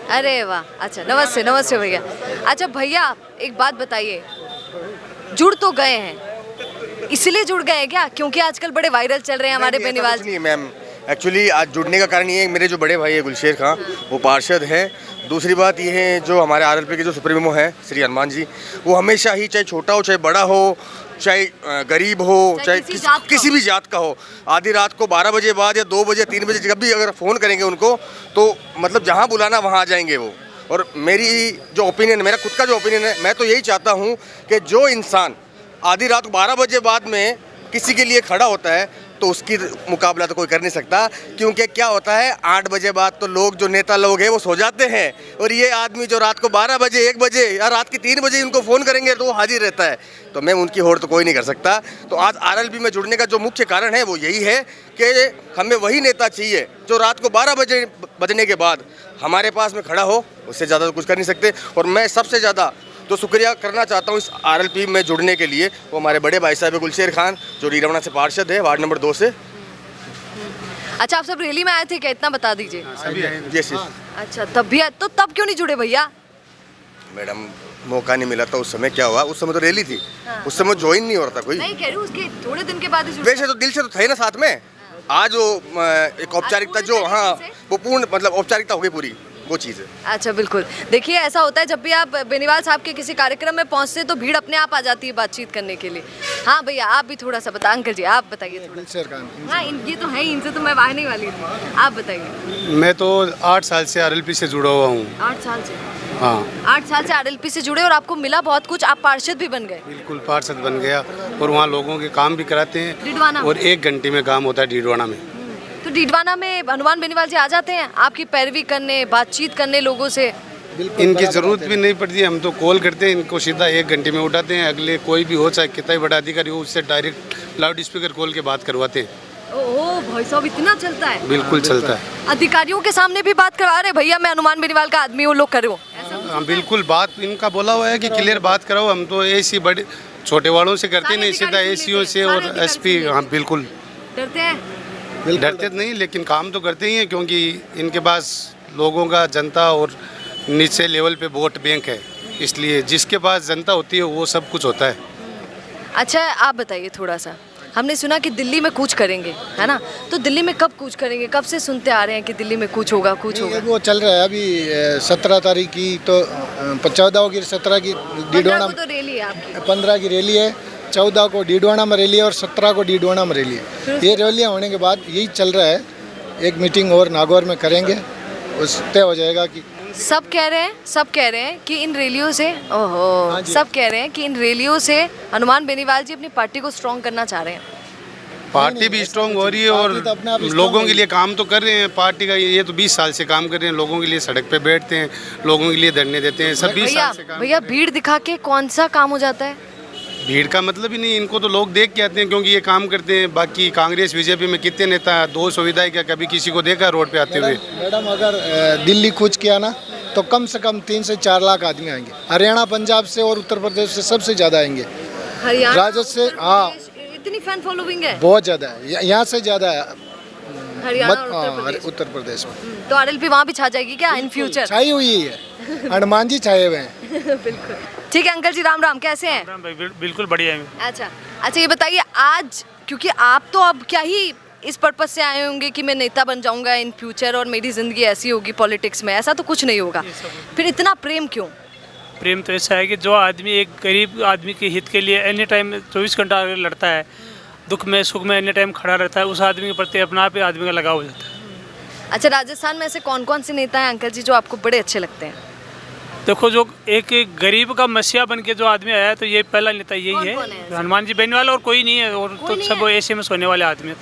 अरे वाह, अच्छा नमस्ते भैया। अच्छा भैया, एक बात बताइए, जुड़ तो गए हैं, इसलिए जुड़ गए क्या क्योंकि आजकल बड़े वायरल चल रहे हैं हमारे बेनीवाल? नहीं मैम, एक्चुअली आज जुड़ने का कारण ये है, मेरे जो बड़े भाई है गुलशेर खां, वो पार्षद हैं। दूसरी बात ये है जो हमारे RLP के जो सुप्रीमो हैं श्री हनुमान जी, वो हमेशा ही चाहे छोटा हो चाहे बड़ा हो, चाहे गरीब हो चाहे किसी भी जात का हो, आधी रात को 12 बजे बाद या 2 बजे 3 बजे जब भी अगर फ़ोन करेंगे उनको तो मतलब जहाँ बुलाना वहाँ आ जाएंगे वो। और मेरी जो ओपिनियन, मेरा खुद का जो ओपिनियन है, मैं तो यही चाहता हूँ कि जो इंसान आधी रात को 12 बजे बाद में किसी के लिए खड़ा होता है तो उसकी मुकाबला तो कोई कर नहीं सकता। क्योंकि क्या होता है 8 बजे बाद तो लोग जो नेता लोग हैं वो सो जाते हैं, और ये आदमी जो रात को 12 बजे 1 बजे या रात के 3 बजे उनको फ़ोन करेंगे तो वो हाजिर रहता है। तो मैं उनकी होड़ तो कोई नहीं कर सकता। तो आज RLP में जुड़ने का जो मुख्य कारण है वो यही है कि हमें वही नेता चाहिए जो रात को 12 बजे बजने के बाद हमारे पास में खड़ा हो, उससे ज़्यादा तो कुछ कर नहीं सकते। और मैं सबसे ज़्यादा जो शुक्रिया करना चाहता हूँ इस RLP में जुड़ने के लिए, वो हमारे बड़े भाई साहब गुलशेर खान जो डीडवाना से पार्षद है, वार्ड नंबर 2 से। अच्छा, आप सब रैली में आए थे क्या, इतना बता दीजिए? यस। अच्छा, तब भी तो तब क्यों नहीं जुड़े भैया? मैडम, मौका नहीं मिला था उस समय। क्या हुआ, उस समय तो रैली थी। उस समय ज्वाइन नहीं हो रहा था कोई। नहीं कह रही हूँ, उसके थोड़े दिन के बाद ही जुड़े। वैसे तो दिल से तो थे ना साथ में। आज वो एक औपचारिकता जो, हाँ वो पूर्ण मतलब औपचारिकता हो गई पूरी, वो चीज़ है। अच्छा, बिल्कुल। देखिए, ऐसा होता है जब भी आप बेनीवाल साहब के किसी कार्यक्रम में पहुंचते हैं तो भीड़ अपने आप आ जाती है बातचीत करने के लिए। हाँ भैया, आप भी थोड़ा सा बता। अंकल जी आप बताइए थोड़ा। हाँ, ये तो है, इनसे तो मैं बाहर नहीं वाली थी। आप बताइए। मैं तो 8 साल से RLP से जुड़ा हुआ हूँ। 8 साल से? हाँ 8 साल से आरएलपी से जुड़े और आपको मिला बहुत कुछ, आप पार्षद भी बन गए। बिल्कुल पार्षद बन गया और वहाँ लोगों के काम भी कराते हैं डीडवाना और 1 घंटे में काम होता है डीडवाना में। तो डीडवाना में हनुमान बेनीवाल जी आ जाते हैं आपकी पैरवी करने, बातचीत करने लोगों से? इनकी ज़रूरत भी नहीं पड़ती, हम तो कॉल करते हैं इनको, सीधा 1 घंटे में उठाते हैं। अगले कोई भी हो चाहे कितना ही बड़ा अधिकारी हो, उससे डायरेक्ट लाउड स्पीकर खोल के बात करवाते हैं। ओह भाई साहब, इतना चलता है? बिल्कुल चलता है। अधिकारियों के सामने भी बात करवा रहे भैया मैं हनुमान बेनीवाल का आदमी हूँ, लोग करो? हाँ बिल्कुल, बात इनका बोला हुआ है कि क्लियर बात कराओ। हम तो ऐसी बड़े छोटे वालों से करते नहीं, सीधा एसीओ से और एसपी। हाँ बिल्कुल डरते हैं? डरते नहीं, लेकिन काम तो करते ही हैं क्योंकि इनके पास लोगों का, जनता और नीचे लेवल पे वोट बैंक है, इसलिए जिसके पास जनता होती है वो सब कुछ होता है। अच्छा आप बताइए थोड़ा सा, हमने सुना कि दिल्ली में कूच करेंगे, है ना? तो दिल्ली में कब कूच करेंगे? कब से सुनते आ रहे हैं कि दिल्ली में कूच होगा, कूच होगा? वो चल रहा है अभी 17 तारीख की, तो 14 की 17 की डीडवाना में तो रैली है आपकी, 15 की रैली है, 14 को डीडवाना में रैली है और 17 को डीडवाना में रैली है। ये रैलियाँ होने के बाद यही चल रहा है, एक मीटिंग और नागौर में करेंगे, उस तय हो जाएगा कि सब कह रहे हैं कि इन रैलियों से, ओहो, सब कह रहे हैं कि इन रैलियों से हनुमान बेनीवाल जी अपनी पार्टी को स्ट्रॉन्ग करना चाह रहे हैं। पार्टी भी स्ट्रॉन्ग हो रही है और लोगों के लिए काम तो कर रहे हैं। पार्टी का ये तो 20 साल से काम कर रहे हैं, लोगों के लिए सड़क पे बैठते हैं, लोगों के लिए धरने देते हैं, सब 20 साल से काम। भैया भीड़ दिखा के कौन सा काम हो जाता है? भीड़ का मतलब ही नहीं, इनको तो लोग देख के आते हैं क्योंकि ये काम करते हैं। बाकी कांग्रेस बीजेपी में कितने नेता, 2 सुविधाएं, क्या कभी किसी को देखा रोड पे आते हुए? मैडम अगर दिल्ली कूच किया ना तो कम से कम 3 से 4 लाख आदमी आएंगे। हरियाणा, पंजाब से और उत्तर प्रदेश से सबसे ज़्यादा आएंगे। हरियाणा, राजस्थान से, हाँ इतनी फैन फॉलोइंग है, बहुत ज़्यादा है, यहाँ से ज़्यादा है हरियाणा और उत्तर प्रदेश में। तो आरएलपी वहाँ भी छा जाएगी क्या इन फ्यूचर? छाई हुई है, हनुमान जी छाए हुए हैं। बिल्कुल ठीक है अंकल जी, राम राम, कैसे हैं? राम भाई, बिल्कुल बढ़िया है। अच्छा ये बताइए आज, क्योंकि आप तो अब क्या ही इस पर्पस से आए होंगे कि मैं नेता बन जाऊंगा इन फ्यूचर और मेरी ज़िंदगी ऐसी होगी पॉलिटिक्स में, ऐसा तो कुछ नहीं होगा, फिर इतना प्रेम क्यों? प्रेम तो ऐसा है कि जो आदमी एक गरीब आदमी के हित के लिए एनी टाइम 24 घंटा लड़ता है, दुख में सुख में एनी टाइम खड़ा रहता है, उस आदमी के प्रति अपना आप ही आदमी का लगाव हो जाता है। अच्छा राजस्थान में ऐसे कौन कौन से नेता हैं अंकल जी जो आपको बड़े अच्छे लगते हैं? देखो, जो एक गरीब का मसीहा बन के जो आदमी आया है तो ये पहला नेता यही है, हनुमान जी बेनीवाल, और कोई नहीं है, और तो सब ऐसे में सोने वाले आदमी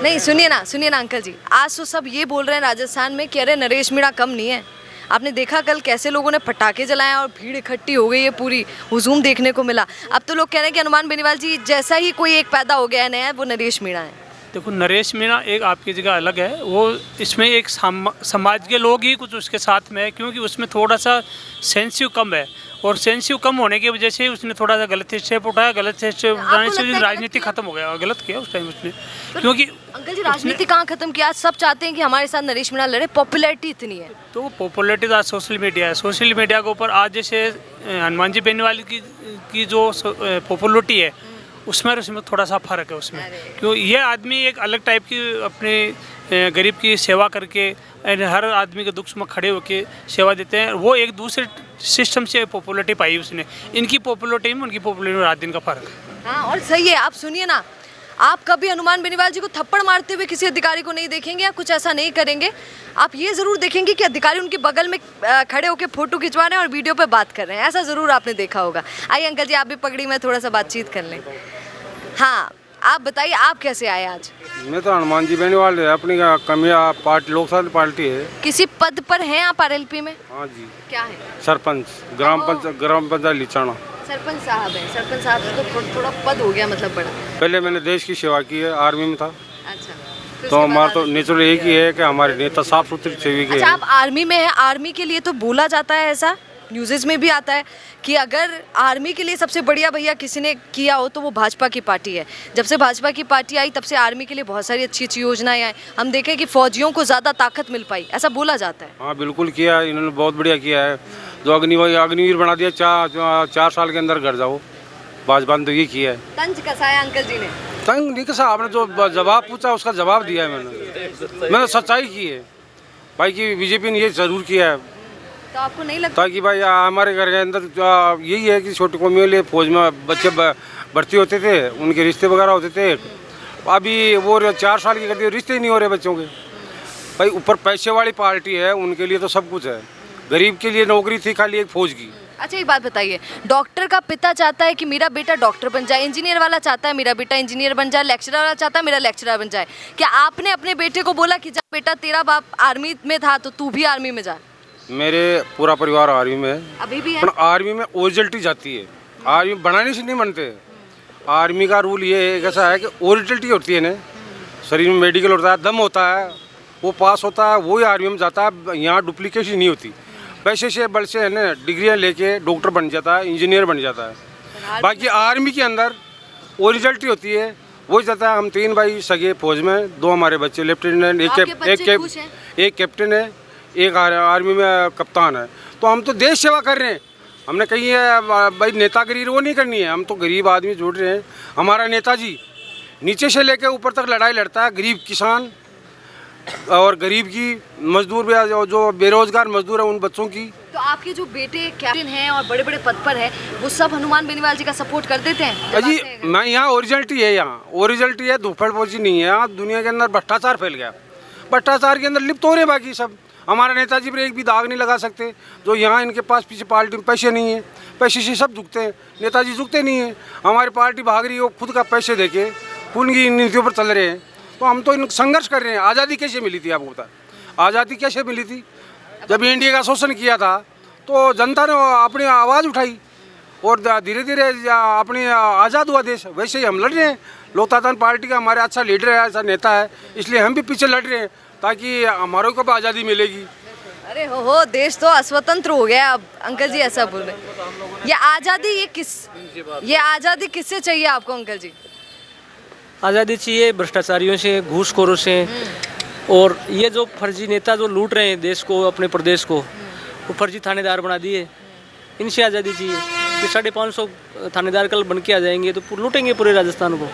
नहीं। सुनिए ना अंकल जी, आज तो सब ये बोल रहे हैं राजस्थान में कि अरे नरेश मीणा कम नहीं है। आपने देखा कल कैसे लोगों ने पटाखे जलाए और भीड़ इकट्ठी हो गई है, पूरी हुजूम देखने को मिला। अब तो लोग कह रहे हैं कि हनुमान बेनीवाल जी जैसा ही कोई एक पैदा हो गया है नया, वो नरेश मीणा है। देखो, नरेश मीणा एक आपकी जगह अलग है, वो इसमें एक समाज के लोग ही कुछ उसके साथ में है, क्योंकि उसमें थोड़ा सा सेंसिटिव कम है, और सेंसिटिव कम होने की वजह से उसने थोड़ा सा गलत स्टेप उठाया। गलत स्टेप उठाने से राजनीति खत्म हो गया, गलत किया उस टाइम उसने, क्योंकि अंकल जी राजनीति कहाँ खत्म किया? सब चाहते हैं कि हमारे साथ नरेश मीणा लड़े, पॉपुलैरिटी इतनी है। तो वो पॉपुलैरिटी तो आज सोशल मीडिया है, सोशल मीडिया के ऊपर आज जैसे हनुमान जी बेनीवाल की जो पॉपुलैरिटी है उसमें थोड़ा सा फ़र्क है उसमें, क्यों ये आदमी एक अलग टाइप की अपने गरीब की सेवा करके हर आदमी के दुख में खड़े होकर सेवा देते हैं, वो एक दूसरे सिस्टम से पॉपुलैरिटी पाई उसने। इनकी पॉपुलैरिटी में उनकी पॉपुलैरिटी में रात दिन का फ़र्क है। हाँ और सही है, आप सुनिए ना, आप कभी हनुमान बेनीवाल जी को थप्पड़ मारते हुए किसी अधिकारी को नहीं देखेंगे या कुछ ऐसा नहीं करेंगे। आप ये ज़रूर देखेंगे कि अधिकारी उनके बगल में खड़े होकर फोटो खिंचवा रहे हैं और वीडियो पे बात कर रहे हैं, ऐसा ज़रूर आपने देखा होगा। आइए अंकल जी, आप भी पगड़ी में थोड़ा सा बातचीत कर लें। हाँ आप बताइए, आप कैसे आए आज? मैं तो हनुमान जी बेनीवाल है, अपनी कमिया पार्टी लोक सभा पार्टी है। किसी पद पर हैं आप आरएलपी में? हाँ जी। क्या है? सरपंच, ग्राम पंचायत लिचाना। सरपंच साहब है, सरपंच साहब से तो थोड़ा पद हो गया मतलब बड़ा। पहले मैंने देश की सेवा की है, आर्मी में था। अच्छा, तो हमारा तो नेचुरल एक ही है कि हमारे नेता साफ सुथरी सेवी के। अच्छा, आप आर्मी में है, आर्मी के लिए तो बोला जाता है, ऐसा न्यूज़ में भी आता है कि अगर आर्मी के लिए सबसे बढ़िया भैया किसी ने किया हो तो वो भाजपा की पार्टी है। जब से भाजपा की पार्टी आई तब से आर्मी के लिए बहुत सारी अच्छी अच्छी योजनाएं आई, हम देखें कि फौजियों को ज़्यादा ताकत मिल पाई, ऐसा बोला जाता है। हाँ बिल्कुल किया, इन्होंने बहुत बढ़िया किया है। जो अग्निवीर बना दिया, 4 साल के अंदर घर जाओ, भाजपा ने तो ये किया है। तंज कसाया अंकल जी ने? तंग नहीं कसा, आपने जो जवाब पूछा उसका जवाब दिया है मैंने सच्चाई की है भाई कि बीजेपी ने ये जरूर किया है। तो आपको नहीं लगता ताकि भाई हमारे घर के अंदर यही है कि छोटी कौमियों लिए फौज में बच्चे भर्ती होते थे, उनके रिश्ते वगैरह होते थे। अभी वो 4 साल की कर दिए, रिश्ते ही नहीं हो रहे बच्चों के। भाई ऊपर पैसे वाली पार्टी है, उनके लिए तो सब कुछ है। गरीब के लिए नौकरी थी खाली एक फौज की। अच्छा एक बात बताइए, डॉक्टर का पिता चाहता है कि मेरा बेटा डॉक्टर बन जाए, इंजीनियर वाला चाहता है मेरा बेटा इंजीनियर बन जाए, लेक्चरर वाला चाहता है मेरा लेक्चरर बन जाए। क्या आपने अपने बेटे को बोला कि जा बेटा तेरा बाप आर्मी में था तो तू भी आर्मी में जा? मेरे पूरा परिवार आर्मी में है, अभी भी है? पर आर्मी में ओरिजिनलिटी जाती है, आर्मी बनाने से नहीं बनते। आर्मी का रूल ये है कैसा है कि ओरिजिनलिटी होती है ना, शरीर में मेडिकल होता है, दम होता है, वो पास होता है, वही आर्मी में जाता है। यहाँ डुप्लीकेशन नहीं होती, पैसे से बल से है ना डिग्रियाँ लेके डॉक्टर बन जाता है, इंजीनियर बन जाता है। बाकी आर्मी के अंदर ओरिजिनलिटी होती है, वही जाता है। हम 3 भाई सगे फौज में, 2 हमारे बच्चे लेफ्टिनेंट, एक कैप्टन है, एक आर्मी में कप्तान है। तो हम तो देश सेवा कर रहे हैं, हमने कही है भाई नेतागिरी वो नहीं करनी है, हम तो गरीब आदमी जुड़ रहे हैं। हमारा नेताजी नीचे से लेकर ऊपर तक लड़ाई लड़ता है, गरीब किसान और गरीब की मजदूर भी, जो बेरोजगार मजदूर है उन बच्चों की। तो आपके जो बेटे कैप्टन हैं और बड़े बड़े पद पर है, वो सब हनुमान बेनीवाल जी का सपोर्ट कर देते हैं? जी मैं यहाँ ओरिजिनलिटी है, यहाँ ओरिजिनलिटी है, धूफड़पोशी नहीं है। यहाँ दुनिया के अंदर भ्रष्टाचार फैल गया, भ्रष्टाचार के अंदर लिप्त हो रहे बाकी सब। हमारा नेताजी पर एक भी दाग नहीं लगा सकते। जो यहाँ इनके पास पीछे पार्टी में पैसे नहीं है, पैसे से सब झुकते हैं, नेताजी झुकते नहीं हैं। हमारी पार्टी भाग रही है, वो खुद का पैसे देके खून की नीतियों पर चल रहे हैं। तो हम तो इन संघर्ष कर रहे हैं। आज़ादी कैसे मिली थी आपको पता? आज़ादी कैसे मिली थी? जब इंडिया का शोषण किया था तो जनता ने अपनी आवाज़ उठाई और धीरे धीरे अपनी आज़ाद हुआ देश। वैसे ही हम लड़ रहे हैं। लोकतांत्रिक पार्टी का हमारे अच्छा लीडर है, अच्छा नेता है, इसलिए हम भी पीछे लड़ रहे हैं ताकि हमारे को भी आज़ादी मिलेगी। अरे हो देश तो अस्वतंत्र हो गया अब। अंकल जी ऐसा बोल रहे, ये आज़ादी ये आज़ादी किससे चाहिए आपको अंकल जी? आज़ादी चाहिए भ्रष्टाचारियों से, घूसखोरों से, और ये जो फर्जी नेता जो लूट रहे हैं देश को, अपने प्रदेश को, वो फर्जी थानेदार बना दिए, इनसे आज़ादी चाहिए। कि 550 थानेदार कल बन के आ जाएंगे तो लूटेंगे पूरे राजस्थान को।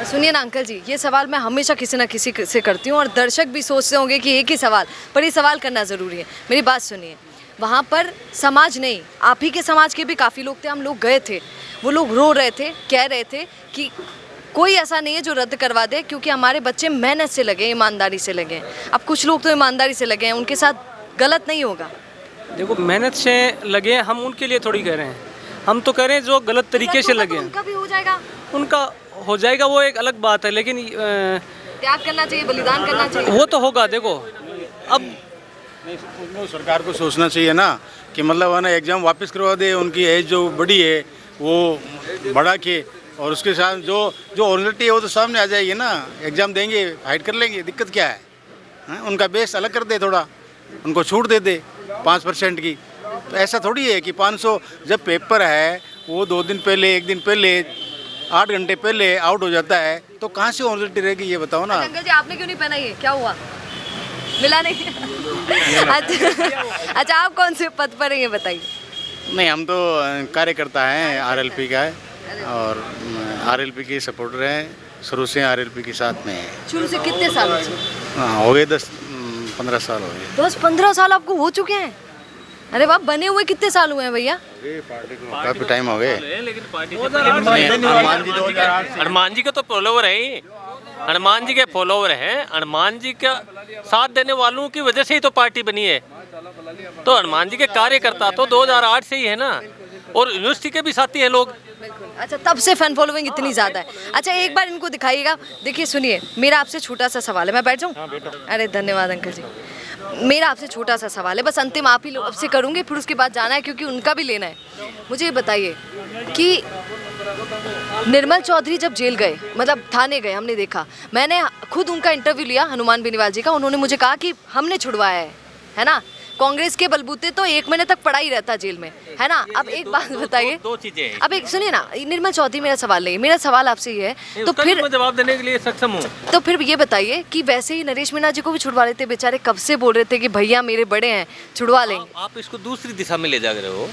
सुनिए ना अंकल जी, ये सवाल मैं हमेशा किसी ना किसी से करती हूँ और दर्शक भी सोचते होंगे कि एक ही सवाल, पर ये सवाल करना ज़रूरी है। मेरी बात सुनिए, वहाँ पर समाज नहीं, आप ही के समाज के भी काफ़ी लोग थे, हम लोग गए थे, वो लोग रो रहे थे, कह रहे थे कि कोई ऐसा नहीं है जो रद्द करवा दे, क्योंकि हमारे बच्चे मेहनत से लगे, ईमानदारी से लगे। अब कुछ लोग तो ईमानदारी से लगे हैं, उनके साथ गलत नहीं होगा। देखो मेहनत से लगे, हम उनके लिए थोड़ी कह रहे हैं, हम तो कह रहे हैं जो गलत तरीके से लगे। उनका भी हो जाएगा, उनका हो जाएगा, वो एक अलग बात है, लेकिन त्याग करना चाहिए, बलिदान करना चाहिए, वो तो होगा। देखो अब सरकार को सोचना चाहिए ना कि मतलब है ना एग्ज़ाम वापस करवा दे, उनकी एज जो बड़ी है वो बढ़ा के, और उसके साथ जो ओरिजिनलिटी है वो तो सामने आ जाएगी ना। एग्ज़ाम देंगे, फाइट कर लेंगे, दिक्कत क्या है? उनका बेस अलग कर दे, थोड़ा उनको छूट दे दे 5% की। तो ऐसा थोड़ी है कि 500 जब पेपर है वो 2 दिन पहले, 1 दिन पहले, 8 घंटे पहले आउट हो जाता है, तो कहाँ से ओरिजिनलिटी रहेगी ये बताओ ना। अंकल जी आपने क्यों नहीं पहना? ये क्या हुआ, मिला नहीं? अच्छा आप कौन से पद पर हैं ये बताइए। नहीं, हम तो कार्यकर्ता हैं आरएलपी का है और आरएलपी के सपोर्टर हैं, शुरू से आरएलपी के साथ में है। शुरू से कितने साल? हाँ हो गए 10-15 साल हो गए। 10-15 साल आपको हो चुके हैं? अरे बाप, बने हुए कितने साल हुए हैं भैया? काफी टाइम हो गए। हनुमान जी का तो फॉलोवर है ही, हनुमान जी के फॉलोवर हैं, हनुमान जी का साथ देने वालों की वजह से ही तो पार्टी बनी है। तो हनुमान जी के कार्यकर्ता तो 2008 से ही है ना, और यूनिवर्सिटी के भी साथी हैं लोग। अच्छा, तब से फैन फॉलोइंग इतनी ज़्यादा है। अच्छा एक बार इनको दिखाइएगा। देखिए सुनिए, मेरा आपसे छोटा सा सवाल है, मैं बैठ जाऊँ? अरे धन्यवाद अंकल जी। मेरा आपसे छोटा सा सवाल है, बस अंतिम आप ही लोग से करूँगी, फिर उसके बाद जाना है क्योंकि उनका भी लेना है। मुझे ये बताइए कि निर्मल चौधरी जब जेल गए, मतलब थाने गए, हमने देखा, मैंने खुद उनका इंटरव्यू लिया हनुमान बेनीवाल जी का, उन्होंने मुझे कहा कि हमने छुड़वाया है ना। कांग्रेस के बलबूते तो 1 महीने तक पड़ा ही रहता जेल में, है ना। अब एक बात बताइए, 2 चीजें। अब एक सुनिए ना, निर्मल चौधरी मेरा सवाल नहीं, मेरा सवाल आपसे ये है, तो फिर मैं जवाब देने के लिए सक्षम हूँ। तो फिर ये बताइए कि वैसे ही नरेश मीणा जी को भी छुड़वा लेते, बेचारे कब से बोल रहे थे कि भैया मेरे बड़े हैं, छुड़वा लेंगे। आप इसको दूसरी दिशा में ले जा रहे हो।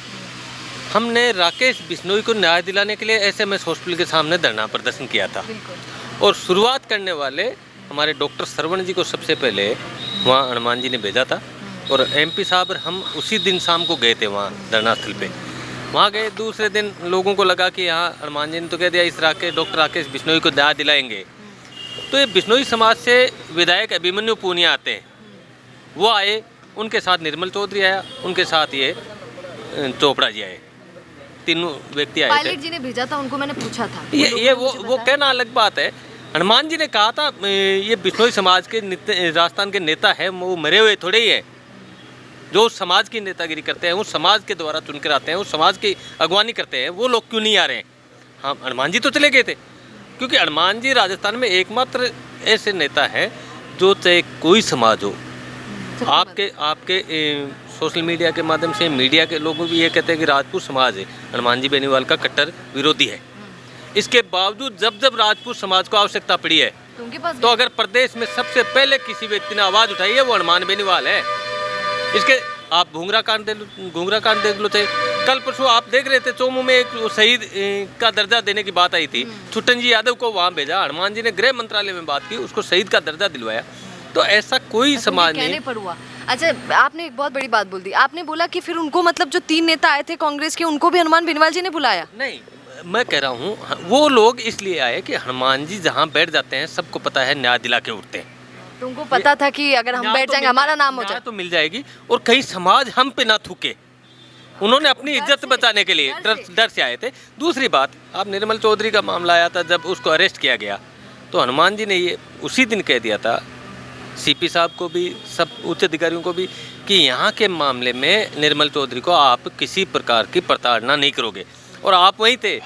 हमने राकेश बिश्नोई को न्याय दिलाने के लिए एसएमएस हॉस्पिटल के सामने धरना प्रदर्शन किया था, और शुरुआत करने वाले हमारे डॉक्टर श्रवण जी को सबसे पहले वहाँ हनुमान जी ने भेजा था, और एमपी साहब हम उसी दिन शाम को गए थे वहाँ धरना स्थल पे। वहाँ गए, दूसरे दिन लोगों को लगा कि यहाँ हनुमान जी ने तो कह दिया इस डॉक्टर राकेश बिश्नोई को न्याय दिलाएंगे। तो ये बिश्नोई समाज से विधायक अभिमन्यु पूनिया आते हैं, वो आए, उनके साथ निर्मल चौधरी आया, उनके साथ ये चोपड़ा जी आए, तीनों व्यक्ति आए थे। पायलट जी ने भेजा था, उनको मैंने पूछा था। ये वो कहना अलग बात है। हनुमान जी ने कहा था ये बिश्नोई समाज के राजस्थान के नेता है, वो मरे हुए थोड़े ही है। जो उस समाज की नेतागिरी करते हैं, उस समाज के द्वारा चुनकर आते हैं, उस समाज की अगवानी करते हैं, वो लोग क्यों नहीं आ रहे हैं? हाँ, हनुमान जी तो चले गए थे, क्योंकि हनुमान जी राजस्थान में एकमात्र ऐसे नेता हैं जो चाहे कोई समाज हो, आपके सोशल मीडिया के माध्यम से मीडिया के लोग भी ये कहते हैं कि राजपूत समाज है हनुमान जी बेनीवाल का कट्टर विरोधी है। इसके बावजूद जब राजपूत समाज को आवश्यकता पड़ी है तो अगर प्रदेश में सबसे पहले किसी व्यक्ति ने आवाज़ उठाई है वो हनुमान बेनीवाल है। इसके आप घूंगरा कांड देख लो थे। कल परसों आप देख रहे थे चोमू में एक शहीद का दर्जा देने की बात आई थी, छुट्टन जी यादव को वहाँ भेजा, हनुमान जी ने गृह मंत्रालय में बात की, उसको शहीद का दर्जा दिलवाया। तो ऐसा कोई समाज नहीं पर हुआ। अच्छा, आपने एक बहुत बड़ी बात बोल दी, आपने बोला कि फिर उनको मतलब जो 3 नेता आए थे कांग्रेस के, उनको भी हनुमान बेनीवाल जी ने बुलाया? नहीं, मैं कह रहा हूँ वो लोग इसलिए आए कि हनुमान जी जहाँ बैठ जाते हैं सबको पता है न्याय दिला के उठते हैं। तो उनको पता था कि अगर हम बैठ जाएंगे हमारा नाम हो जाए तो मिल जाएगी, और कहीं समाज हम पे ना थूके। उन्होंने अपनी इज्जत बचाने के लिए डर से आए थे। दूसरी बात, आप निर्मल चौधरी का मामला आया था, जब उसको अरेस्ट किया गया तो हनुमान जी ने ये उसी दिन कह दिया था सीपी साहब को भी, सब उच्च अधिकारियों को भी, कि यहाँ के मामले में निर्मल चौधरी को आप किसी प्रकार की प्रताड़ना नहीं करोगे। और आप वहीं थे,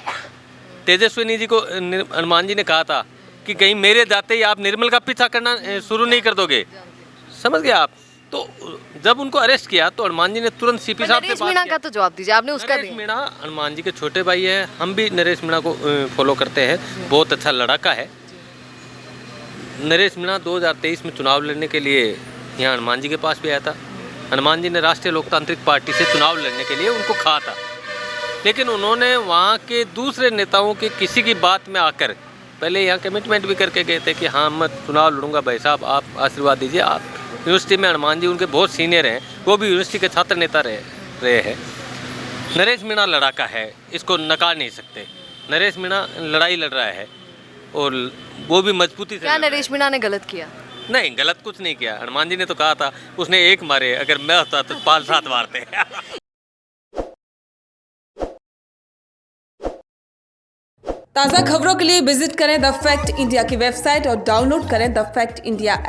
तेजस्विनी जी को हनुमान जी ने कहा था कि कहीं मेरे जाते ही आप निर्मल का पीछा करना शुरू नहीं कर दोगे, समझ गए आप? तो जब उनको अरेस्ट किया तो हनुमान जी ने तुरंत सीपी साहब से बात मीणा का तो जवाब दीजिए, आपने उसका नरेश मीणा हनुमान जी के छोटे भाई है, हम भी नरेश मीणा को फॉलो करते हैं, बहुत अच्छा लड़ाका है। नरेश मीणा 2023 में चुनाव लड़ने के लिए यहाँ हनुमान जी के पास भी आया था। हनुमान जी ने राष्ट्रीय लोकतांत्रिक पार्टी से चुनाव लड़ने के लिए उनको कहा था, लेकिन उन्होंने वहाँ के दूसरे नेताओं की किसी की बात में आकर पहले यहाँ कमिटमेंट भी करके गए थे कि हाँ मैं चुनाव लड़ूंगा, भाई साहब आप आशीर्वाद दीजिए। आप यूनिवर्सिटी में हनुमान जी उनके बहुत सीनियर हैं, वो भी यूनिवर्सिटी के छात्र नेता रहे हैं। नरेश मीणा लड़ाका है, इसको नकार नहीं सकते। नरेश मीणा लड़ाई लड़ रहा है और वो भी मजबूती से। क्या नरेश मीणा ने गलत किया? नहीं, गलत कुछ नहीं किया। हनुमान जी ने तो कहा था उसने 1 मारे, अगर मैं होता तो 5-7 मारते। ताज़ा खबरों के लिए विजिट करें द फैक्ट इंडिया की वेबसाइट और डाउनलोड करें द फैक्ट इंडिया ऐप।